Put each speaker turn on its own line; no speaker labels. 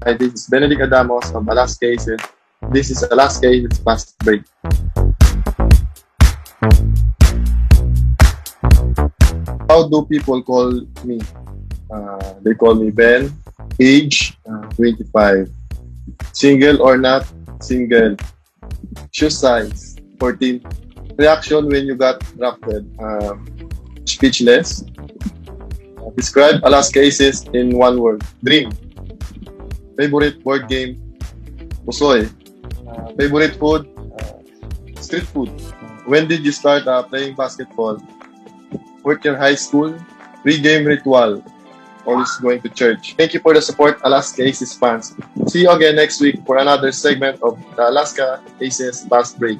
Hi, this is Benedict Adamos of Alaska Aces. This is Alaska Aces Fast Break. How do people call me? They call me Ben. Age 25. Single or not? Single. Shoe size 14. Reaction when you got drafted? Speechless. Describe Alaska Aces in one word. Dream. Favorite board game? Pusoy. Favorite food? Street food. When did you start playing basketball? Fourth year high school? Pre-game ritual? Always going to church. Thank you for the support, Alaska Aces fans. See you again next week for another segment of the Alaska Aces Fast Break.